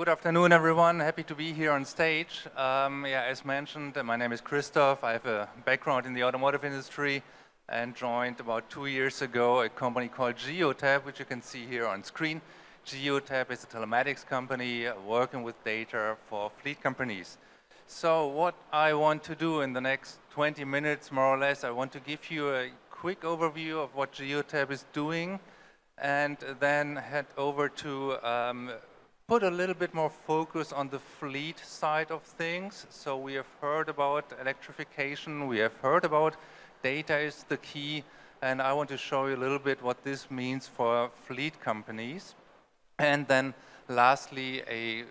Good afternoon, everyone. Happy to be here on stage. As mentioned, my name is Christoph. I have a background in the automotive industry and joined about 2 years ago a company called Geotab, which you can see here on screen. Geotab is a telematics company working with data for fleet companies. So what I want to do in the next 20 minutes, more or less, I want to give you a quick overview of what Geotab is doing and then head over to put a little bit more focus on the fleet side of things. So we have heard about electrification, we have heard about data is the key, and I want to show you a little bit what this means for fleet companies. And then lastly, a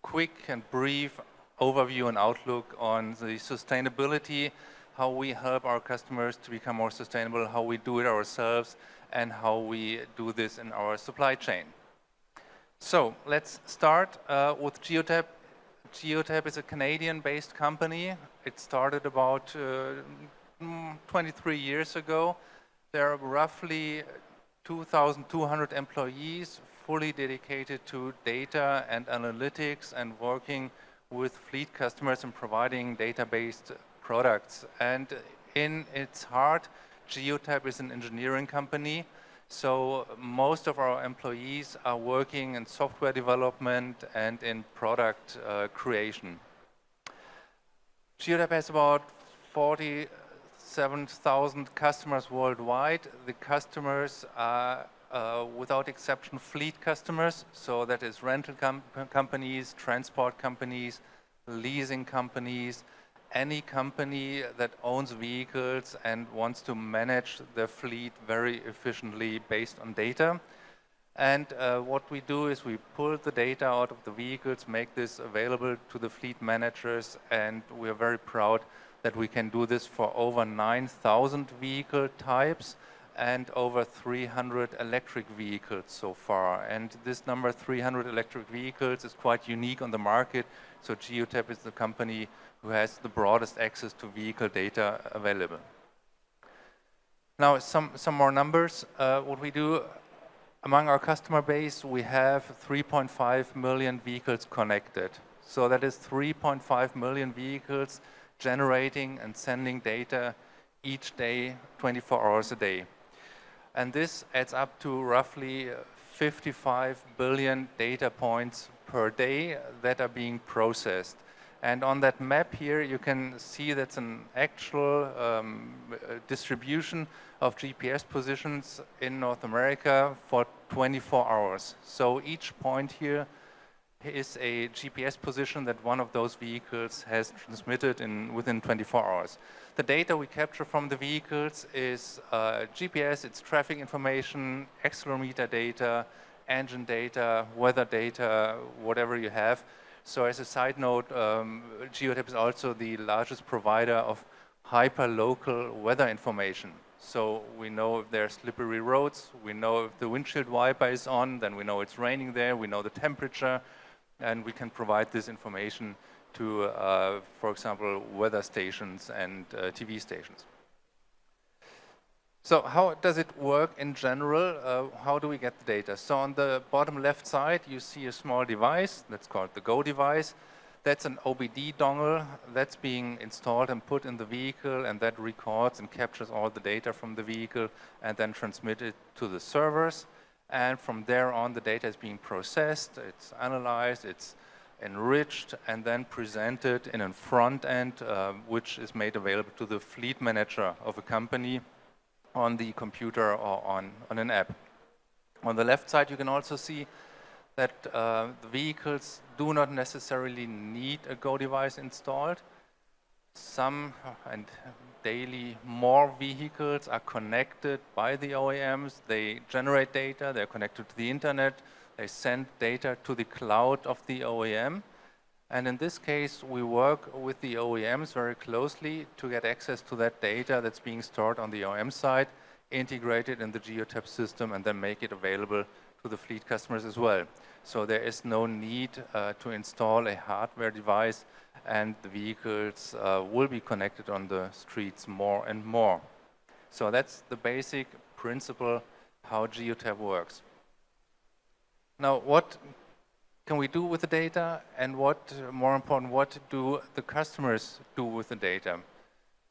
quick and brief overview and outlook on the sustainability, how we help our customers to become more sustainable, how we do it ourselves, and how we do this in our supply chain. So let's start with Geotab. Geotab is a Canadian-based company. It started about 23 years ago. There are roughly 2,200 employees fully dedicated to data and analytics and working with fleet customers and providing data-based products. And in its heart, Geotab is an engineering company. So most of our employees are working in software development and in product creation. Geotab has about 47,000 customers worldwide. The customers are, without exception, fleet customers. So that is rental companies, transport companies, leasing companies, any company that owns vehicles and wants to manage their fleet very efficiently based on data. And what we do is we pull the data out of the vehicles, make this available to the fleet managers, and we are very proud that we can do this for over 9,000 vehicle types and over 300 electric vehicles so far. And this number, 300 electric vehicles, is quite unique on the market. So Geotab is the company who has the broadest access to vehicle data available. Now, some more numbers. What we do among our customer base, we have 3.5 million vehicles connected. So that is 3.5 million vehicles generating and sending data each day, 24 hours a day. And this adds up to roughly 55 billion data points per day that are being processed. And on that map here, you can see that's an actual distribution of GPS positions in North America for 24 hours. So each point here is a GPS position that one of those vehicles has transmitted within 24 hours. The data we capture from the vehicles is GPS, it's traffic information, accelerometer data, engine data, weather data, whatever you have. So as a side note, Geotab is also the largest provider of hyper-local weather information. So we know if there are slippery roads, we know if the windshield wiper is on, then we know it's raining there, we know the temperature, and we can provide this information to, for example, weather stations and TV stations. So how does it work in general? How do we get the data? So on the bottom left side, you see a small device that's called the Go device. That's an OBD dongle that's being installed and put in the vehicle, and that records and captures all the data from the vehicle and then transmitted to the servers. And from there on, the data is being processed, it's analyzed, it's enriched, and then presented in a front end, which is made available to the fleet manager of a company on the computer or on an app. On the left side, you can also see that the vehicles do not necessarily need a Go device installed. Some and daily more vehicles are connected by the OEMs. They generate data, they're connected to the internet, they send data to the cloud of the OEM. And in this case, we work with the OEMs very closely to get access to that data that's being stored on the OEM side, integrate it in the Geotab system, and then make it available to the fleet customers as well. So there is no need to install a hardware device, and the vehicles will be connected on the streets more and more. So that's the basic principle how Geotab works. Now, what can we do with the data, and what, more important, what do the customers do with the data?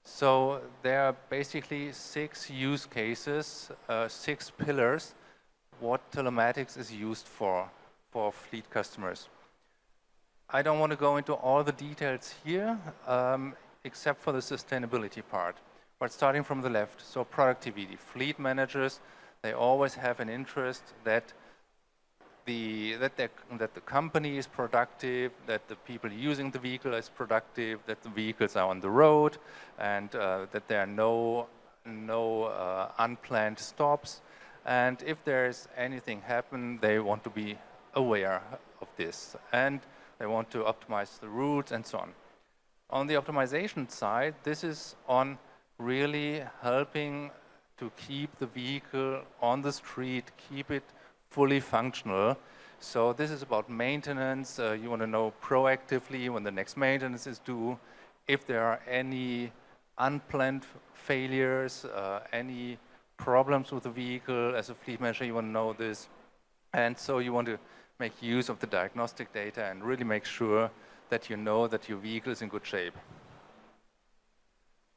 So there are basically 6 use cases, 6 pillars, what telematics is used for fleet customers. I don't want to go into all the details here, except for the sustainability part. But starting from the left, so productivity. Fleet managers, they always have an interest that the company is productive, that the people using the vehicle is productive, that the vehicles are on the road, and that there are no unplanned stops. And if there's anything happen, they want to be aware of this, and they want to optimize the routes and so on. On the optimization side, this is on really helping to keep the vehicle on the street, keep it fully functional. So this is about maintenance. You want to know proactively when the next maintenance is due, if there are any unplanned failures, any problems with the vehicle. As a fleet manager, you want to know this. And so you want to make use of the diagnostic data and really make sure that you know that your vehicle is in good shape.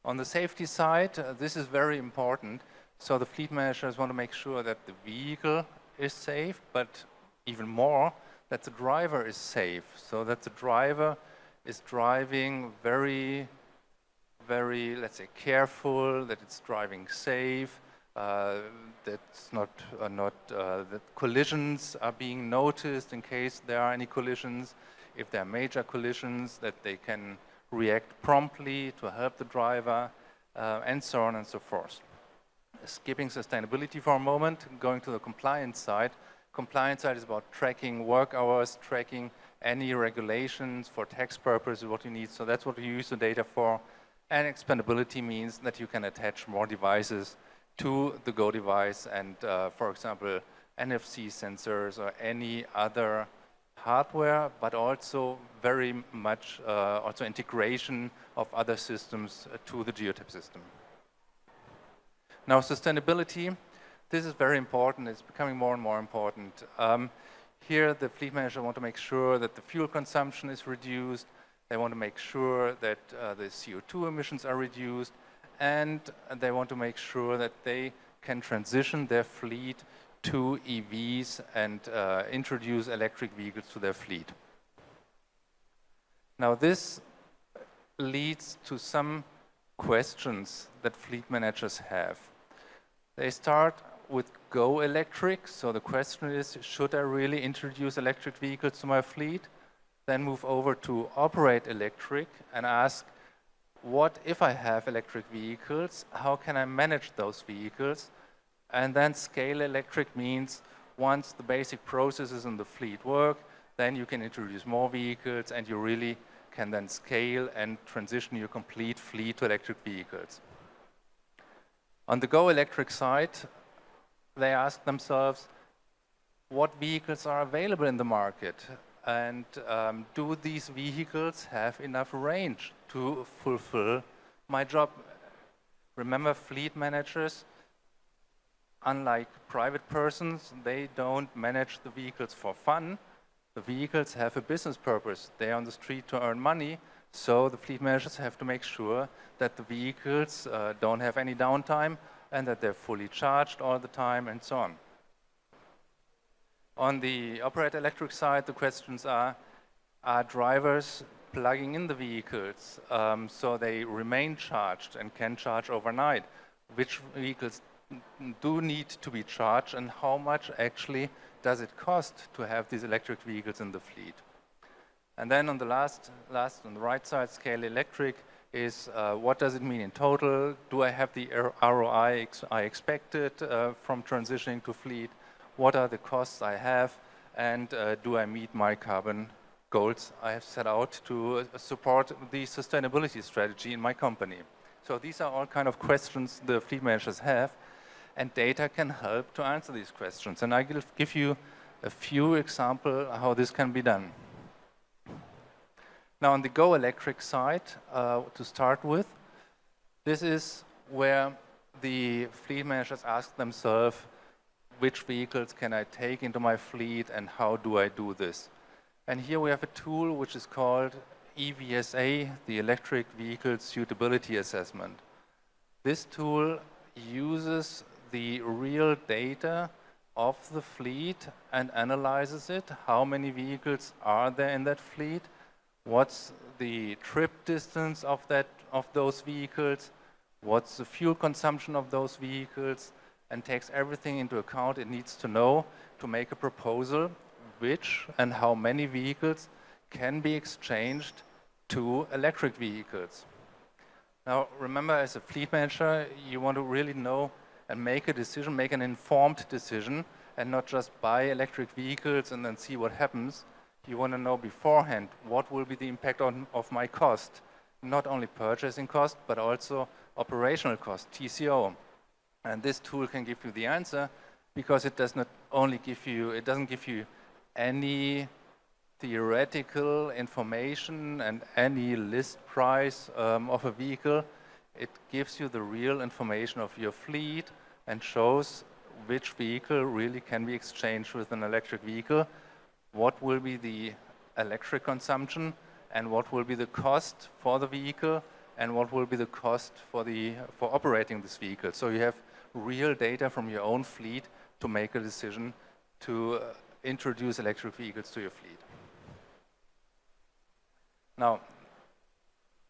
On the safety side, this is very important. So the fleet managers want to make sure that the vehicle is safe, but even more, that the driver is safe. So that the driver is driving very, let's say, careful, that it's driving safe, that's that collisions are being noticed in case there are any collisions. If there are major collisions, that they can react promptly to help the driver, and so on and so forth. Skipping sustainability for a moment, going to the compliance side. Compliance side is about tracking work hours, tracking any regulations for tax purposes, what you need. So that's what we use the data for. And expandability means that you can attach more devices to the Go device, and for example, NFC sensors or any other hardware, but also very much also integration of other systems to the Geotab system. Now, sustainability, this is very important. It's becoming more and more important. Here, the fleet manager want to make sure that the fuel consumption is reduced. They want to make sure that the CO2 emissions are reduced, and they want to make sure that they can transition their fleet to EVs and introduce electric vehicles to their fleet. Now, this leads to some questions that fleet managers have. They start with Go electric, so the question is, should I really introduce electric vehicles to my fleet? Then move over to Operate electric and ask, what if I have electric vehicles? How can I manage those vehicles? And then Scale electric means once the basic processes in the fleet work, then you can introduce more vehicles, and you really can then scale and transition your complete fleet to electric vehicles. On the Go electric side, they ask themselves, what vehicles are available in the market? And do these vehicles have enough range to fulfill my job? Remember, fleet managers, unlike private persons, they don't manage the vehicles for fun. The vehicles have a business purpose. They're on the street to earn money, so the fleet managers have to make sure that the vehicles don't have any downtime and that they're fully charged all the time and so on. On the Operate electric side, the questions are drivers plugging in the vehicles so they remain charged and can charge overnight? Which vehicles do need to be charged, and how much actually does it cost to have these electric vehicles in the fleet? And then on the last on the right side, Scale electric is what does it mean in total? Do I have the ROI I expected from transitioning to fleet? What are the costs I have, and do I meet my carbon goals I have set out to support the sustainability strategy in my company? So these are all kind of questions the fleet managers have, and data can help to answer these questions. And I will give you a few examples how this can be done. Now, on the Go electric side, to start with, this is where the fleet managers ask themselves, which vehicles can I take into my fleet and how do I do this? And here we have a tool which is called EVSA, the Electric Vehicle Suitability Assessment. This tool uses the real data of the fleet and analyzes it. How many vehicles are there in that fleet? What's the trip distance of those vehicles? What's the fuel consumption of those vehicles? And takes everything into account it needs to know to make a proposal which and how many vehicles can be exchanged to electric vehicles. Now, remember, as a fleet manager, you want to really know and make a decision, make an informed decision, and not just buy electric vehicles and then see what happens. You want to know beforehand what will be the impact of my cost, not only purchasing cost, but also operational cost, TCO. And this tool can give you the answer because it does not only give you, it doesn't give you any theoretical information and any list price of a vehicle. It gives you the real information of your fleet and shows which vehicle really can be exchanged with an electric vehicle, what will be the electric consumption, and what will be the cost for the vehicle, and what will be the cost for operating this vehicle. So you have real data from your own fleet to make a decision to introduce electric vehicles to your fleet. Now,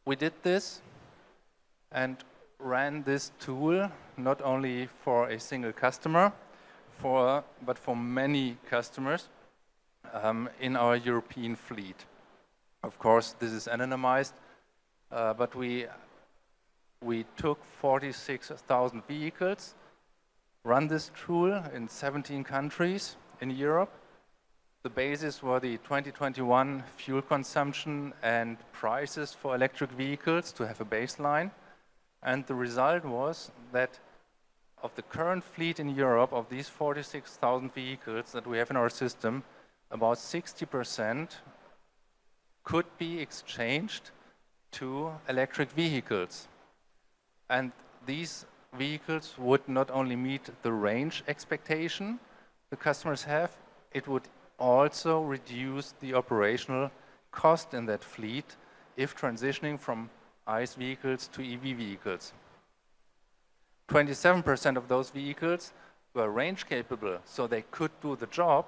we did this and ran this tool not only for a single customer, but for many customers in our European fleet. Of course, this is anonymized, but we took 46,000 vehicles, run this tool in 17 countries in Europe. The basis were the 2021 fuel consumption and prices for electric vehicles to have a baseline. And the result was that of the current fleet in Europe, of these 46,000 vehicles that we have in our system, about 60% could be exchanged to electric vehicles. And these vehicles would not only meet the range expectation the customers have, it would also reduce the operational cost in that fleet if transitioning from ICE vehicles to EV vehicles. 27% of those vehicles were range capable, so they could do the job,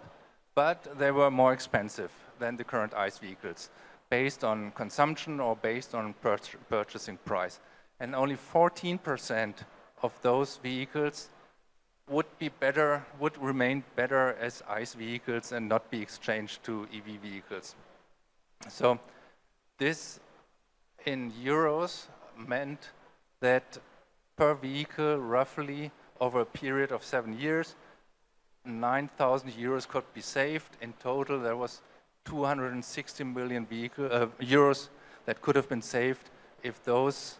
but they were more expensive than the current ICE vehicles, based on consumption or based on purchasing price. And only 14% of those vehicles would remain better as ICE vehicles and not be exchanged to EV vehicles. So this in euros meant that per vehicle, roughly over a period of 7 years, 9,000 euros could be saved. In total, there was 260 million euros that could have been saved if those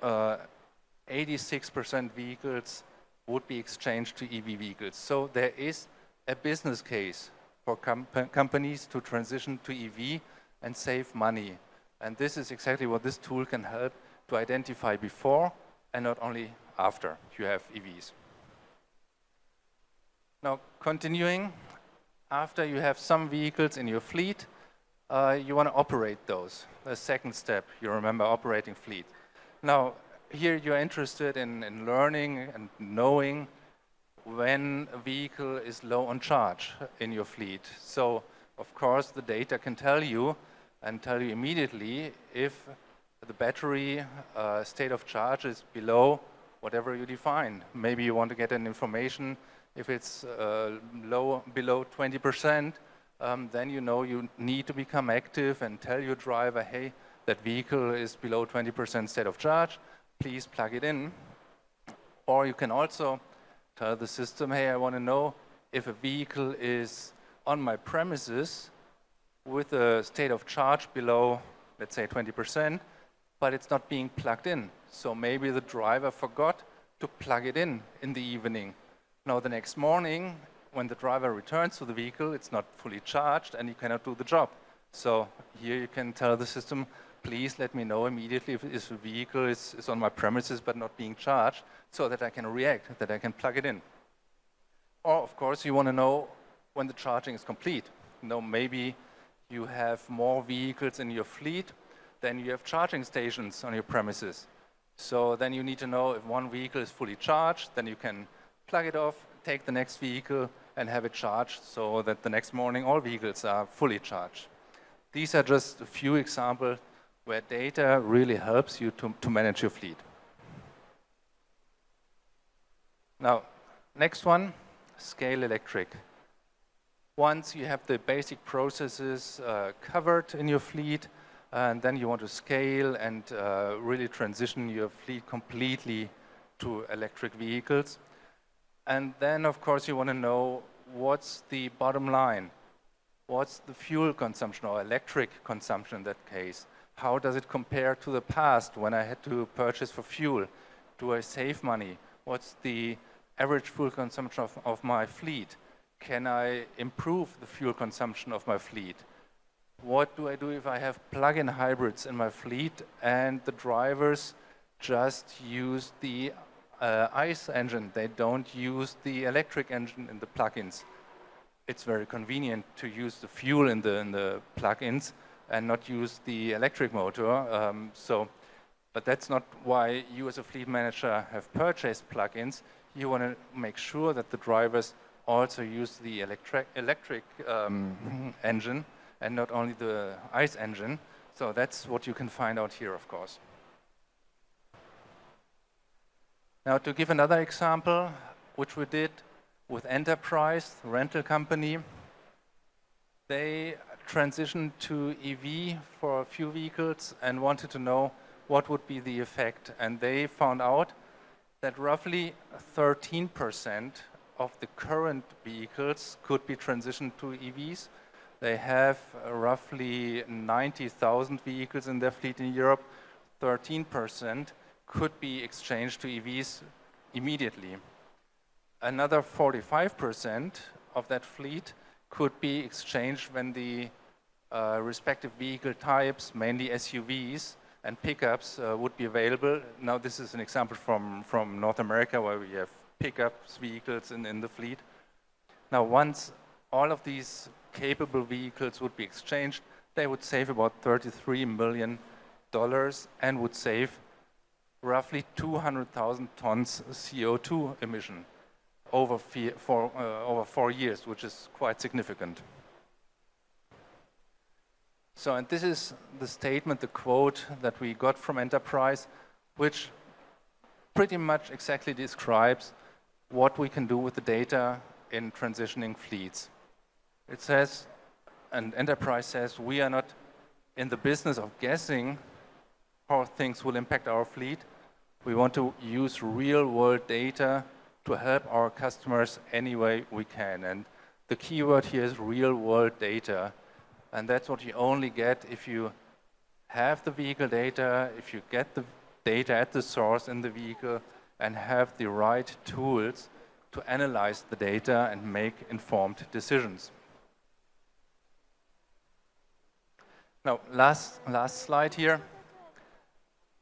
86% vehicles would be exchanged to EV vehicles. So there is a business case for companies to transition to EV and save money. And this is exactly what this tool can help to identify before and not only after you have EVs. Now, continuing, after you have some vehicles in your fleet, you want to operate those. The second step, you remember, operating fleet. Now, here you're interested in learning and knowing when a vehicle is low on charge in your fleet. So, of course, the data can tell you immediately if the battery state of charge is below whatever you define. Maybe you want to get an information if it's below 20%, then you know you need to become active and tell your driver, hey, that vehicle is below 20% state of charge, please plug it in. Or you can also tell the system, hey, I want to know if a vehicle is on my premises with a state of charge below, let's say 20%, but it's not being plugged in. So maybe the driver forgot to plug it in the evening. Now the next morning, when the driver returns to the vehicle, it's not fully charged and you cannot do the job. So here you can tell the system, please let me know immediately if the vehicle is on my premises but not being charged, so that I can react, that I can plug it in. Or of course you want to know when the charging is complete. No, maybe you have more vehicles in your fleet than you have charging stations on your premises. So then you need to know if one vehicle is fully charged, then you can plug it off, take the next vehicle and have it charged so that the next morning all vehicles are fully charged. These are just a few examples where data really helps you to manage your fleet. Now, next one, scale electric. Once you have the basic processes covered in your fleet, and then you want to scale and really transition your fleet completely to electric vehicles. And then, of course, you want to know what's the bottom line. What's the fuel consumption or electric consumption in that case? How does it compare to the past when I had to purchase for fuel? Do I save money? What's the average fuel consumption of my fleet? Can I improve the fuel consumption of my fleet? What do I do if I have plug-in hybrids in my fleet and the drivers just use the ICE engine? They don't use the electric engine in the plug-ins. It's very convenient to use the fuel in the plug-ins and not use the electric motor. But that's not why you as a fleet manager have purchased plug-ins. You want to make sure that the drivers also use the electric engine and not only the ICE engine. So that's what you can find out here, of course. Now, to give another example, which we did with Enterprise, the rental company, they transitioned to EV for a few vehicles and wanted to know what would be the effect. And they found out that roughly 13% of the current vehicles could be transitioned to EVs. They have roughly 90,000 vehicles in their fleet in Europe. 13% could be exchanged to EVs immediately. Another 45% of that fleet could be exchanged when the respective vehicle types, mainly SUVs and pickups, would be available. Now, this is an example from North America where we have pickups vehicles in the fleet. Now, once all of these capable vehicles would be exchanged, they would save about $33 million and would save roughly 200,000 tons CO2 emission over 4 years, which is quite significant. So, and this is the statement, the quote that we got from Enterprise, which pretty much exactly describes what we can do with the data in transitioning fleets. It says, and Enterprise says, we are not in the business of guessing how things will impact our fleet. We want to use real-world data to help our customers any way we can. And the key word here is real-world data. And that's what you only get if you have the vehicle data, if you get the data at the source in the vehicle, and have the right tools to analyze the data and make informed decisions. Now, last slide here.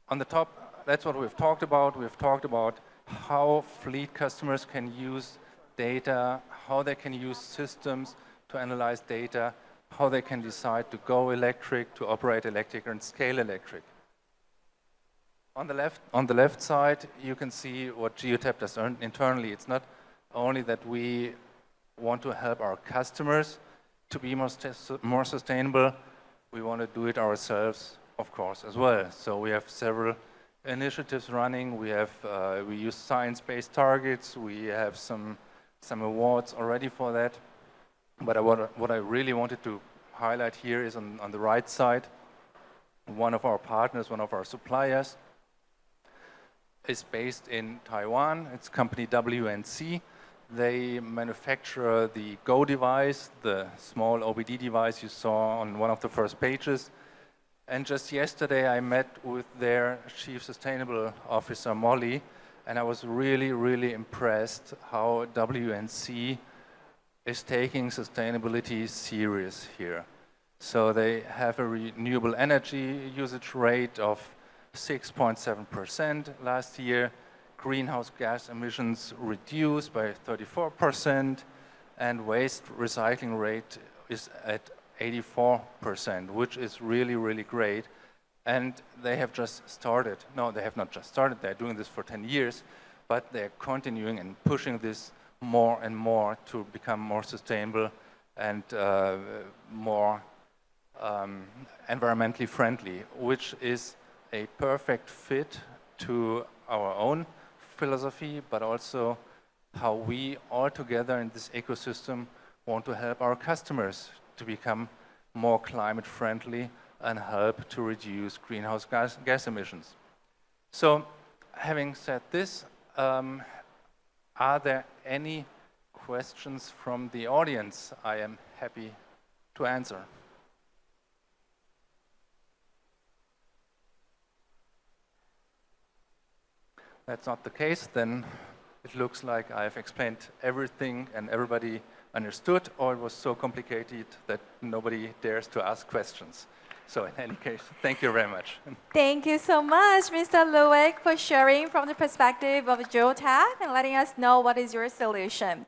On the top, that's what we've talked about. We've talked about how fleet customers can use data, how they can use systems to analyze data, how they can decide to go electric, to operate electric, and scale electric. On the left side, you can see what Geotab does internally. It's not only that we want to help our customers to be more sustainable, we want to do it ourselves, of course, as well. So we have several initiatives running. We use science-based targets. We have some awards already for that. But what I really wanted to highlight here is on the right side, one of our partners, one of our suppliers, is based in Taiwan. It's company WNC. They manufacture the Go device, the small OBD device you saw on one of the first pages. And just yesterday I met with their Chief Sustainable Officer, Molly, and I was really, really impressed how WNC is taking sustainability serious here. So they have a renewable energy usage rate of 6.7% last year, greenhouse gas emissions reduced by 34%, and waste recycling rate is at 84%, which is really, really great. And they have just started. No, they have not just started. They're doing this for 10 years, but they're continuing and pushing this more and more to become more sustainable and more environmentally friendly, which is a perfect fit to our own philosophy, but also how we all together in this ecosystem want to help our customers to become more climate friendly and help to reduce greenhouse gas emissions. So, having said this, are there any questions from the audience? I am happy to answer. That's not the case, then it looks like I've explained everything and everybody understood, or it was so complicated that nobody dares to ask questions. So in any case, thank you very much. Thank you so much, Mr. Ludewig, for sharing from the perspective of Geotab and letting us know what is your solution.